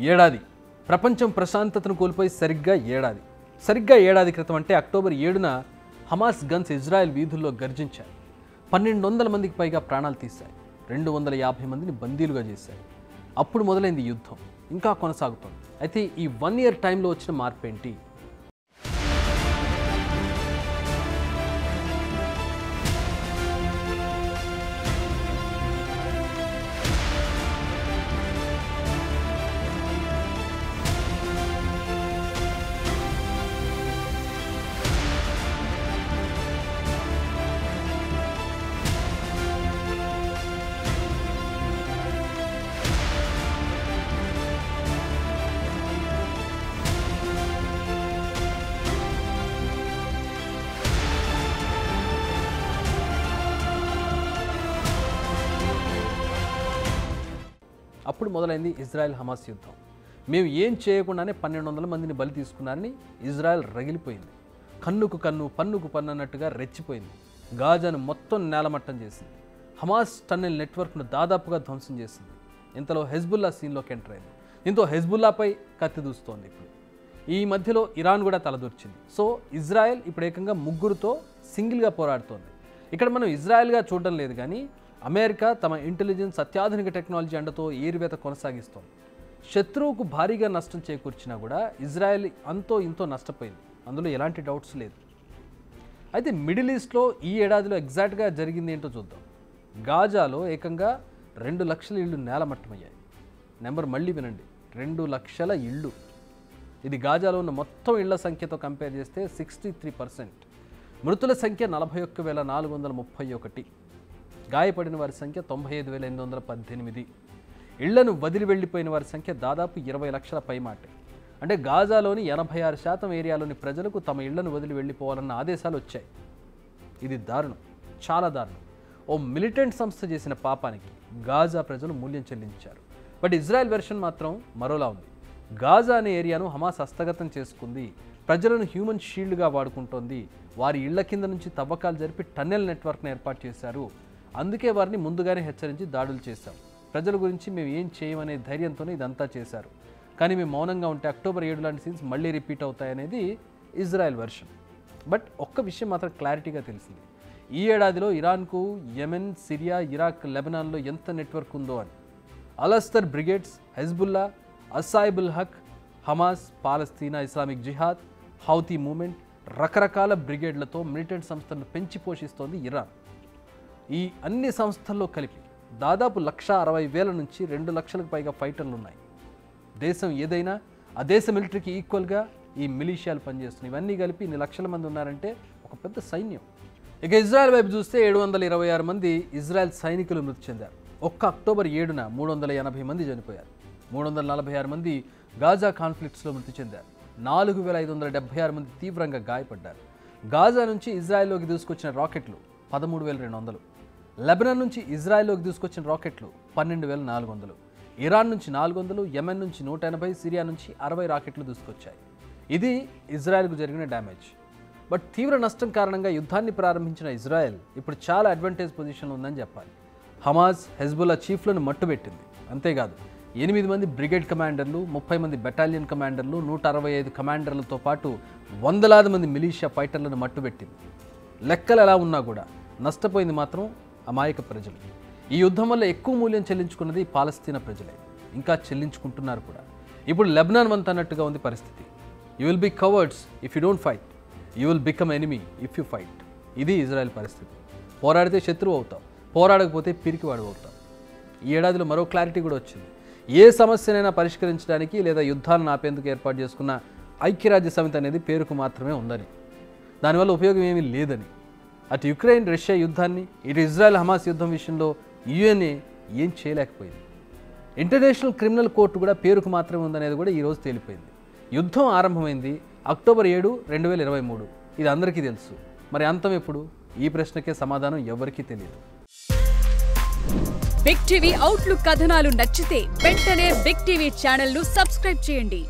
ఏడాది ప్రపంచం ప్రశాంతతను కోల్పోయి సరిగ్గా ఏడాది క్రితం అంటే అక్టోబర్ 7న హమాస్ గన్స్ ఇజ్రాయెల్ వీధుల్లో గర్జించాయి. 1200 మందికి పైగా ప్రాణాలు తీశాయి. 250 మందిని బందీలుగా చేశాయి. అప్పుడు మొదలైంది యుద్ధం. ఇంకా కొనసాగుతోంది. అయితే ఈ 1 ఇయర్ టైంలో వచ్చిన మార్పు ఏంటి? అప్పుడు మొదలైంది ఇజ్రాయెల్ హమాస్ యుద్ధం. మేము ఏం చేయకుండానే 1200 మందిని బలి తీసుకున్నారని ఇజ్రాయెల్ రగిలిపోయింది. కన్నుకు కన్ను పన్నుకు పన్ను అన్నట్టుగా రెచ్చిపోయింది. గాజాను మొత్తం నేలమట్టం చేసింది. హమాస్ టన్నెల్ నెట్వర్క్ను దాదాపుగా ధ్వంసం చేసింది. ఇంతలో హెజ్బుల్లా సీన్లోకి ఎంటర్ అయింది. దీంతో హెజ్బుల్లాపై కత్తి దూస్తోంది. ఇప్పుడు ఈ మధ్యలో ఇరాన్ కూడా తలదూర్చింది. సో ఇజ్రాయెల్ ఇప్పుడు ఏకంగా ముగ్గురుతో సింగిల్గా పోరాడుతోంది. ఇక్కడ మనం ఇజ్రాయెల్గా చూడడం లేదు, కానీ అమెరికా తమ ఇంటెలిజెన్స్ అత్యాధునిక టెక్నాలజీ అండతో ఏరువేత కొనసాగిస్తోంది. శత్రువుకు భారీగా నష్టం చేకూర్చినా కూడా ఇజ్రాయెల్ అంతో ఇంతో నష్టపోయింది. అందులో ఎలాంటి డౌట్స్ లేదు. అయితే మిడిల్ ఈస్ట్లో ఈ ఏడాదిలో ఎగ్జాక్ట్గా జరిగింది ఏంటో చూద్దాం. గాజాలో ఏకంగా 2 లక్షల ఇళ్ళు నేలమట్టమయ్యాయి. నెంబర్ మళ్ళీ వినండి, 2 లక్షల ఇళ్ళు. ఇది గాజాలో ఉన్న మొత్తం ఇళ్ల సంఖ్యతో కంపేర్ చేస్తే 63%. మృతుల సంఖ్య 41,431. గాయపడిన వారి సంఖ్య 95,818. ఇళ్లను వదిలి వెళ్ళిపోయిన వారి సంఖ్య దాదాపు 20 లక్షల పైమాటే. అంటే గాజాలోని 86% ఏరియాలోని ప్రజలకు తమ ఇళ్లను వదిలి వెళ్ళిపోవాలన్న ఆదేశాలు వచ్చాయి. ఇది దారుణం, చాలా దారుణం. ఓ మిలిటెంట్ సంస్థ చేసిన పాపానికి గాజా ప్రజలు మూల్యం చెల్లించారు. బట్ ఇజ్రాయెల్ వెర్షన్ మాత్రం మరోలా ఉంది. గాజా అనే ఏరియాను హమాస్ హస్తగతం చేసుకుంది. ప్రజలను హ్యూమన్ షీల్డ్గా వాడుకుంటోంది. వారి ఇళ్ల కింద నుంచి తవ్వకాలు జరిపి టన్నెల్ నెట్వర్క్ను ఏర్పాటు చేశారు. అందుకే వారిని ముందుగానే హెచ్చరించి దాడులు చేశాం. ప్రజల గురించి మేము ఏం చేయమనే ధైర్యంతోనే ఇదంతా చేశారు. కానీ మేము మౌనంగా ఉంటే అక్టోబర్ 7 లాంటి సీన్స్ మళ్ళీ రిపీట్ అవుతాయనేది ఇజ్రాయెల్ వెర్షన్. బట్ ఒక్క విషయం మాత్రం క్లారిటీగా తెలిసింది. ఈ ఏడాదిలో ఇరాన్కు యెమెన్, సిరియా, ఇరాక్, లెబనాన్లో ఎంత నెట్వర్క్ ఉందో అని. అలస్తర్ బ్రిగేడ్స్, హెజ్బుల్లా, అసాయిబుల్ హక్, హమాస్, పాలస్తీనా ఇస్లామిక్ జిహాద్, హౌతీ మూమెంట్, రకరకాల బ్రిగేడ్లతో మిలిటెంట్ సంస్థలను పెంచి పోషిస్తోంది ఇరాన్. ఈ అన్ని సంస్థల్లో కలిపి దాదాపు 160,000 నుంచి 2 లక్షలకు పైగా ఫైటర్లు ఉన్నాయి. దేశం ఏదైనా ఆ దేశ మిలిటరీకి ఈక్వల్గా ఈ మిలీషియాలు పనిచేస్తున్నాయి. ఇవన్నీ కలిపి ఇన్ని లక్షల మంది ఉన్నారంటే ఒక పెద్ద సైన్యం. ఇక ఇజ్రాయెల్ వైపు చూస్తే 726 మంది ఇజ్రాయెల్ సైనికులు మృతి చెందారు. ఒక్క అక్టోబర్ 7న 380 మంది చనిపోయారు. 346 మంది గాజా కాన్ఫ్లిక్ట్స్లో మృతి చెందారు. 4,576 మంది తీవ్రంగా గాయపడ్డారు. గాజా నుంచి ఇజ్రాయెల్లోకి దూసుకొచ్చిన రాకెట్లు 13,200. లెబనాన్ నుంచి ఇజ్రాయెల్లోకి దూసుకొచ్చిన రాకెట్లు 12,400. ఇరాన్ నుంచి 400, యెమెన్ నుంచి 180, సిరియా నుంచి 60 రాకెట్లు దూసుకొచ్చాయి. ఇది ఇజ్రాయెల్కు జరిగిన డ్యామేజ్. బట్ తీవ్ర నష్టం కారణంగా యుద్ధాన్ని ప్రారంభించిన ఇజ్రాయెల్ ఇప్పుడు చాలా అడ్వాంటేజ్ పొజిషన్లో ఉందని చెప్పాలి. హమాస్, హెజ్బుల్లా చీఫ్లను మట్టుబెట్టింది. అంతేకాదు 8 మంది బ్రిగేడ్ కమాండర్లు, 30 మంది బెటాలియన్ కమాండర్లు, 165 కమాండర్లతో పాటు వందలాది మంది మిలీషియా ఫైటర్లను మట్టుబెట్టింది. లెక్కలు ఎలా ఉన్నా కూడా నష్టపోయింది మాత్రం అమాయక ప్రజలు. ఈ యుద్ధం వల్ల ఎక్కువ మూల్యం చెల్లించుకున్నది పాలస్తీనా ప్రజలే. ఇంకా చెల్లించుకుంటున్నారు కూడా. ఇప్పుడు లెబనాన్ వంత అన్నట్టుగా ఉంది పరిస్థితి. You will be cowards if you don't fight, you will become enemy if you fight. ఇది ఇజ్రాయెల్ పరిస్థితి. పోరాడితే శత్రువు అవుతాం, పోరాడకపోతే పిరికివాడు అవుతాం. ఈ ఏడాదిలో మరో క్లారిటీ కూడా వచ్చింది. ఏ సమస్యనైనా పరిష్కరించడానికి లేదా యుద్ధాలను ఆపేందుకు ఏర్పాటు చేసుకున్న ఐక్యరాజ్య సమితి అనేది పేరుకు మాత్రమే ఉందని, దానివల్ల ఉపయోగం ఏమీ లేదని. అటు యుక్రెయిన్ రష్యా యుద్ధాన్ని, ఇటు ఇజ్రాయెల్ హమాస్ యుద్ధం విషయంలో యుఎన్ఏ ఏం చేయలేకపోయింది. ఇంటర్నేషనల్ క్రిమినల్ కోర్టు కూడా పేరుకు మాత్రమే ఉందనేది కూడా ఈరోజు తేలిపోయింది. యుద్ధం ఆరంభమైంది అక్టోబర్ 7, 2023. ఇది అందరికీ తెలుసు. మరి అంతం ఎప్పుడు? ఈ ప్రశ్నకే సమాధానం ఎవరికీ తెలియదు. బిగ్ టీవీ అవుట్లుక్ కథనాలు నచ్చితే వెంటనే బిగ్ టీవీ ఛానల్ ను సబ్స్క్రైబ్ చేయండి.